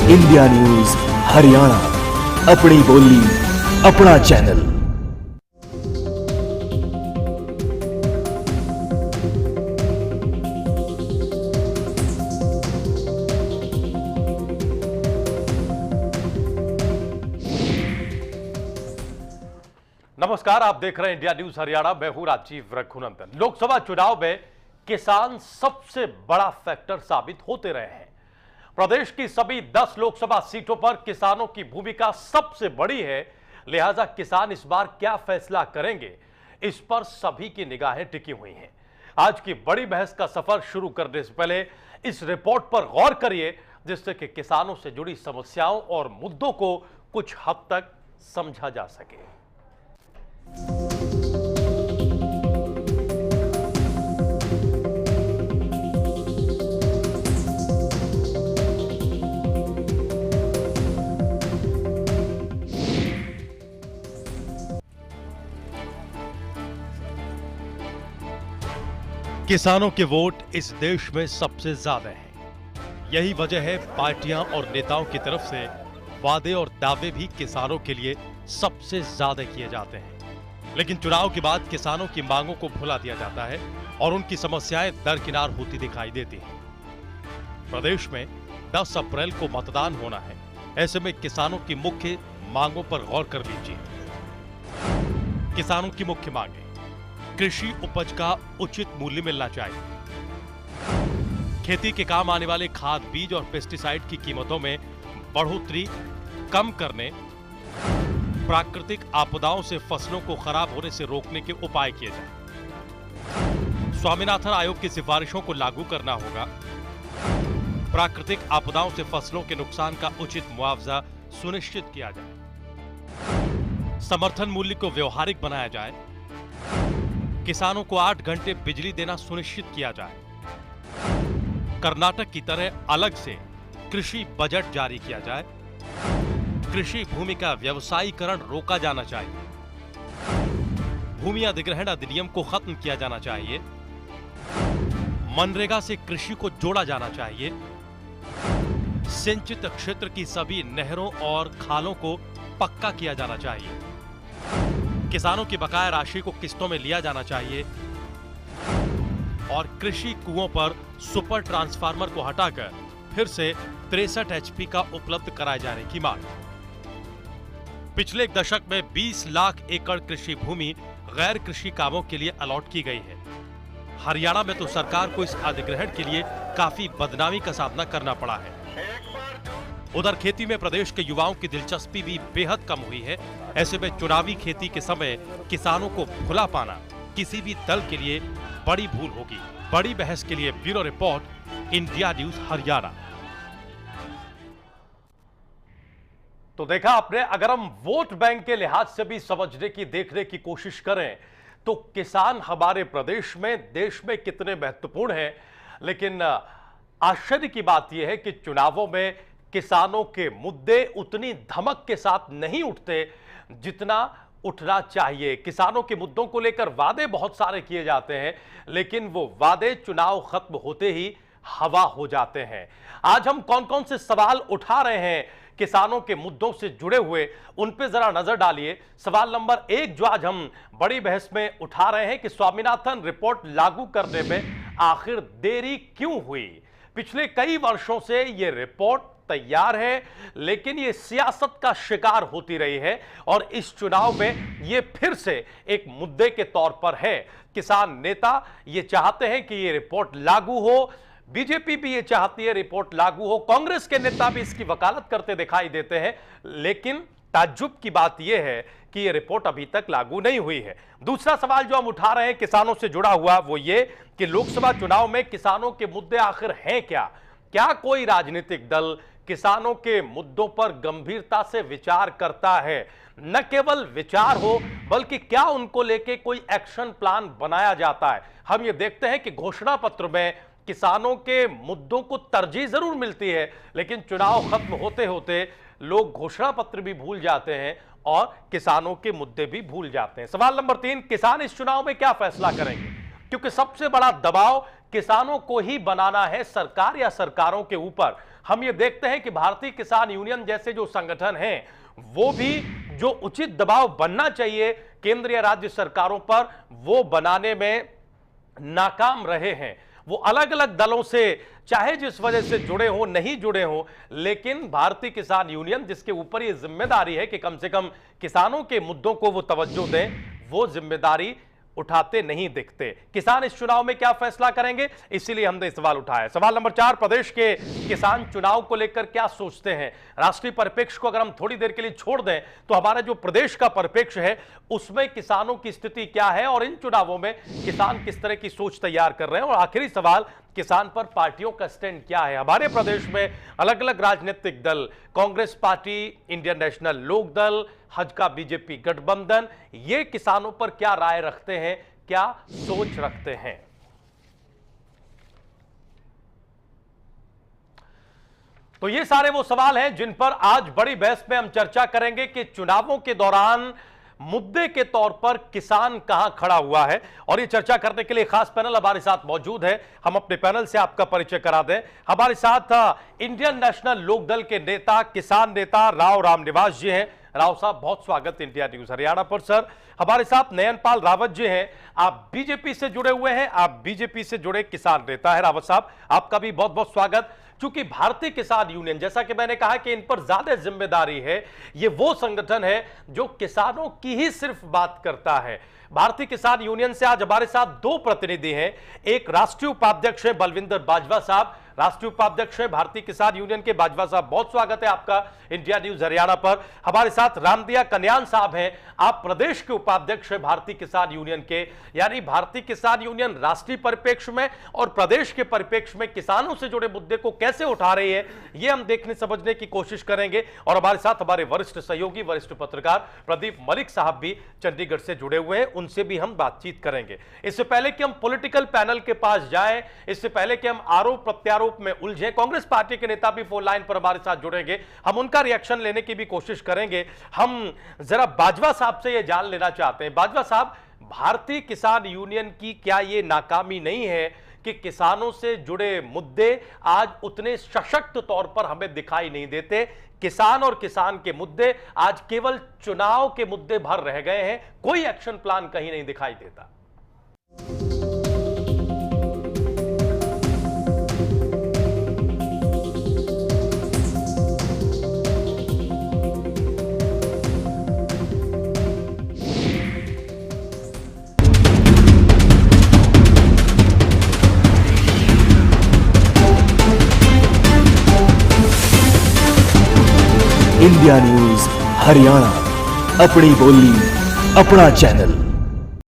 India news Haryana, अपनी बोली अपना चैनल। नमस्कार, आप देख रहे हैं इंडिया न्यूज हरियाणा। मैं हूं राजीव रघुनंदन। लोकसभा चुनाव में किसान सबसे बड़ा फैक्टर साबित होते रहे हैं। प्रदेश की सभी 10 लोकसभा सीटों पर किसानों की भूमिका सबसे बड़ी है, लिहाजा किसान इस बार क्या फैसला करेंगे, इस पर सभी की निगाहें टिकी हुई हैं। आज की बड़ी बहस का सफर शुरू करने से पहले इस रिपोर्ट पर गौर करिए, जिससे कि किसानों से जुड़ी समस्याओं और मुद्दों को कुछ हद तक समझा जा सके। किसानों के वोट इस देश में सबसे ज्यादा हैं। यही वजह है पार्टियां और नेताओं की तरफ से वादे और दावे भी किसानों के लिए सबसे ज्यादा किए जाते हैं। लेकिन चुनाव के बाद किसानों की मांगों को भुला दिया जाता है और उनकी समस्याएं दरकिनार होती दिखाई देती हैं। प्रदेश में 10 अप्रैल को मतदान होना है। ऐसे में किसानों की मुख्य मांगों पर गौर कर लीजिए। किसानों की मुख्य मांगे: कृषि उपज का उचित मूल्य मिलना चाहिए, खेती के काम आने वाले खाद, बीज और पेस्टिसाइड की कीमतों में बढ़ोतरी कम करने, प्राकृतिक आपदाओं से फसलों को खराब होने से रोकने के उपाय किए जाएं, स्वामीनाथन आयोग की सिफारिशों को लागू करना होगा, प्राकृतिक आपदाओं से फसलों के नुकसान का उचित मुआवजा सुनिश्चित किया जाए, समर्थन मूल्य को व्यवहारिक बनाया जाए, किसानों को 8 घंटे बिजली देना सुनिश्चित किया जाए, कर्नाटक की तरह अलग से कृषि बजट जारी किया जाए, कृषि भूमि का व्यवसायीकरण रोका जाना चाहिए, भूमि अधिग्रहण अधिनियम को खत्म किया जाना चाहिए, मनरेगा से कृषि को जोड़ा जाना चाहिए, सिंचित क्षेत्र की सभी नहरों और खालों को पक्का किया जाना चाहिए, किसानों की बकाया राशि को किस्तों में लिया जाना चाहिए और कृषि कुओं पर सुपर ट्रांसफार्मर को हटाकर फिर से 63 HP का उपलब्ध कराए जाने की मांग। पिछले एक दशक में 20 लाख एकड़ कृषि भूमि गैर कृषि कामों के लिए अलॉट की गई है। हरियाणा में तो सरकार को इस अधिग्रहण के लिए काफी बदनामी का सामना करना पड़ा है। उधर खेती में प्रदेश के युवाओं की दिलचस्पी भी बेहद कम हुई है। ऐसे में चुनावी खेती के समय किसानों को भुला पाना किसी भी दल के लिए बड़ी भूल होगी। बड़ी बहस के लिए bureau report, India news Haryana. तो देखा आपने, अगर हम वोट बैंक के लिहाज से भी समझने की, देखने की कोशिश करें तो किसान हमारे प्रदेश में, देश में कितने महत्वपूर्ण हैं। लेकिन आश्चर्य की बात यह है कि चुनावों में किसानों के मुद्दे उतनी धमक के साथ नहीं उठते जितना उठना चाहिए। किसानों के मुद्दों को लेकर वादे बहुत सारे किए जाते हैं, लेकिन वो वादे चुनाव खत्म होते ही हवा हो जाते हैं। आज हम कौन कौन से सवाल उठा रहे हैं किसानों के मुद्दों से जुड़े हुए, उन पे जरा नजर डालिए। सवाल नंबर 1 जो आज हम बड़ी बहस में उठा रहे हैं कि स्वामीनाथन रिपोर्ट लागू करने में आखिर देरी क्यों हुई। पिछले कई वर्षों से यह रिपोर्ट तैयार है, लेकिन यह सियासत का शिकार होती रही है और इस चुनाव में यह फिर से एक मुद्दे के तौर पर है। किसान नेता यह चाहते हैं कि यह रिपोर्ट लागू हो, बीजेपी भी यह चाहती है रिपोर्ट लागू हो, कांग्रेस के नेता भी इसकी वकालत करते दिखाई देते हैं। लेकिन ताज्जुब की बात यह है कि यह रिपोर्ट अभी तक लागू नहीं हुई है। दूसरा सवाल जो हम उठा रहे हैं किसानों से जुड़ा हुआ, वो ये कि लोकसभा चुनाव में किसानों के मुद्दे आखिर हैं क्या। क्या कोई राजनीतिक दल किसानों के मुद्दों पर गंभीरता से विचार करता है? न केवल विचार हो, बल्कि क्या उनको लेके कोई एक्शन प्लान बनाया जाता है? हम ये देखते हैं कि घोषणा पत्र में किसानों के मुद्दों को तरजीह जरूर मिलती है, लेकिन चुनाव खत्म होते होते लोग घोषणा पत्र भी भूल जाते हैं और किसानों के मुद्दे भी भूल जाते हैं। सवाल नंबर 3, किसान इस चुनाव में क्या फैसला करेंगे? क्योंकि सबसे बड़ा दबाव किसानों को ही बनाना है सरकार या सरकारों के ऊपर। हम ये देखते हैं कि भारतीय किसान यूनियन जैसे जो संगठन हैं वो भी जो उचित दबाव बनना चाहिए केंद्रीय राज्य सरकारों पर वो बनाने में नाकाम रहे हैं। वो अलग अलग दलों से चाहे जिस वजह से जुड़े हो नहीं जुड़े हो, लेकिन भारतीय किसान यूनियन जिसके ऊपर ये जिम्मेदारी है कि कम से कम किसानों के मुद्दों को वो तवज्जो दें, वो जिम्मेदारी उठाते नहीं दिखते। किसान इस चुनाव में क्या फैसला करेंगे, इसीलिए हमने सवाल उठाया। सवाल नंबर 4, प्रदेश के किसान चुनाव को लेकर क्या सोचते हैं। राष्ट्रीय परिप्रेक्ष्य को अगर हम थोड़ी देर के लिए छोड़ दें तो हमारा जो प्रदेश का परिप्रेक्ष्य है उसमें किसानों की स्थिति क्या है और इन चुनावों में किसान किस तरह की सोच तैयार कर रहे हैं। और आखिरी सवाल, किसान पर पार्टियों का स्टैंड क्या है। हमारे प्रदेश में अलग अलग राजनीतिक दल, कांग्रेस पार्टी, इंडियन नेशनल लोक दल, हज का बीजेपी गठबंधन, ये किसानों पर क्या राय रखते हैं, क्या सोच रखते हैं। तो ये सारे वो सवाल हैं जिन पर आज बड़ी बहस में हम चर्चा करेंगे कि चुनावों के दौरान मुद्दे के तौर पर किसान कहां खड़ा हुआ है। और ये चर्चा करने के लिए खास पैनल हमारे साथ मौजूद है। हम अपने पैनल से आपका परिचय करा दें। हमारे साथ इंडियन नेशनल लोक दल के नेता, किसान नेता राव रामनिवास जी हैं। राव साहब, बहुत स्वागत इंडिया न्यूज हरियाणा पर। सर, हमारे साथ नयनपाल रावत जी हैं, आप बीजेपी से जुड़े हुए हैं, आप बीजेपी से जुड़े किसान नेता है। रावत साहब, आपका भी बहुत बहुत स्वागत। चूंकि भारतीय किसान यूनियन, जैसा कि मैंने कहा कि इन पर ज्यादा जिम्मेदारी है, ये वो संगठन है जो किसानों की ही सिर्फ बात करता है। भारतीय किसान यूनियन से आज हमारे साथ दो प्रतिनिधि हैं। एक राष्ट्रीय उपाध्यक्ष है बलविंदर बाजवा साहब, राष्ट्रीय उपाध्यक्ष है भारतीय किसान यूनियन के। बाजवा साहब, बहुत स्वागत है आपका इंडिया न्यूज हरियाणा पर। हमारे साथ रामदिया कन्यान साहब हैं, आप प्रदेश के उपाध्यक्ष हैं भारतीय किसान यूनियन के। यानी भारतीय किसान यूनियन राष्ट्रीय परिप्रेक्ष्य में और प्रदेश के परिप्रेक्ष्य में किसानों से जुड़े मुद्दे को कैसे उठा रही है, ये हम देखने समझने की कोशिश करेंगे। और हमारे साथ हमारे वरिष्ठ सहयोगी, वरिष्ठ पत्रकार प्रदीप मलिक साहब भी चंडीगढ़ से जुड़े हुए हैं, उनसे भी हम बातचीत करेंगे। इससे पहले कि हम पॉलिटिकल पैनल के पास जाएं, इससे पहले कि हम आरोप प्रत्यारोप में उलझे, कांग्रेस पार्टी के नेता भी फोन लाइन पर हमारे साथ जुड़ेंगे, हम उनका रिएक्शन लेने की भी कोशिश करेंगे। हम जरा बाजवा साहब से यह जान लेना चाहते हैं। बाजवा साहब, भारतीय किसान यूनियन की क्या यह नाकामी नहीं है कि किसानों से जुड़े मुद्दे आज उतने सशक्त तौर पर हमें दिखाई नहीं देते। किसान और किसान के मुद्दे आज केवल चुनाव के मुद्दे भर रह गए हैं, कोई एक्शन प्लान कहीं नहीं दिखाई देता। इंडिया न्यूज हरियाणा, अपनी बोली अपना चैनल।